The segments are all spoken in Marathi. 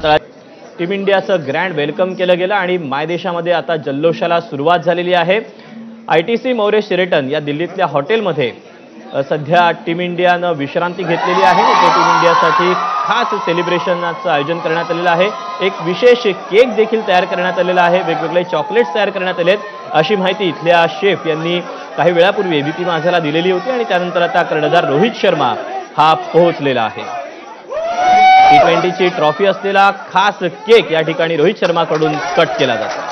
विमानतळात टीम इंडियाचं ग्रँड वेलकम केलं गेलं आणि मायदेशामध्ये आता जल्लोषाला सुरुवात झालेली आहे। ITC मौर्य शेरेटन या दिल्लीतल्या हॉटेलमध्ये सध्या टीम इंडियानं विश्रांती घेतलेली आहे। टीम इंडियासाठी खास सेलिब्रेशनचं आयोजन करण्यात आलेलं आहे। एक विशेष केक देखील तयार करण्यात आलेला आहे, वेगवेगळे चॉकलेट्स तयार करण्यात आलेत, अशी माहिती इथल्या शेफ यांनी काही वेळापूर्वी एबीपी माझाला दिलेली होती। आणि त्यानंतर आता कर्णधार रोहित शर्मा हा पोहोचलेला आहे। T20 ची ट्रॉफी असलेला खास केक या ठिकाणी रोहित शर्माकडून कट केला जातो।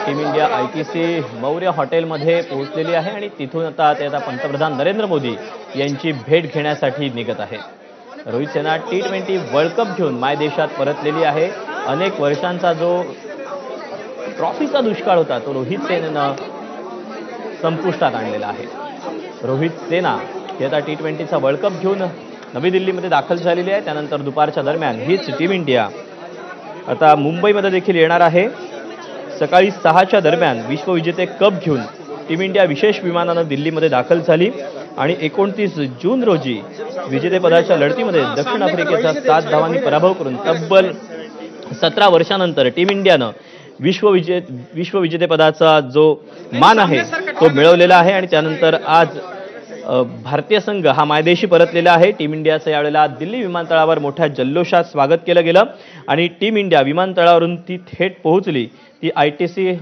टीम इंडिया ITC मौर्य हॉटेलमध्ये पोहोचलेली आहे आणि तिथून आता पंतप्रधान नरेंद्र मोदी यांची भेट घेण्यासाठी निघत आहेत। रोहित सेना T20 वर्ल्ड कप घेऊन मायदेशात परतलेली आहे। अनेक वर्षांचा जो ट्रॉफीचा दुष्काळ होता तो रोहित सेनेनं संपुष्टात आणलेला आहे। रोहित सेना ही आता T20चा वर्ल्ड कप घेऊन नवी दिल्लीमध्ये दाखल झालेली आहे। त्यानंतर दुपारच्या दरम्यान हीच टीम इंडिया आता मुंबईमध्ये देखील येणार आहे। सकाळी 6च्या दरम्यान विश्वविजेते कप घेऊन टीम इंडिया विशेष विमानानं दिल्लीमध्ये दाखल झाली आणि 29 जून रोजी विजेतेपदाच्या लढतीमध्ये दक्षिण आफ्रिकेचा 7 धावांनी पराभव करून तब्बल 17 वर्षांनंतर टीम इंडियानं विश्वविजेतेपदाचा जो मान आहे तो मिळवलेला आहे। आणि त्यानंतर आज भारतीय संघ हा मायदेशी परतलेला आहे। टीम इंडियाचं यावेळेला दिल्ली विमानतळावर मोठ्या जल्लोषात स्वागत केलं गेलं आणि टीम इंडिया विमानतळावरून ती थेट पोहोचली ती ITC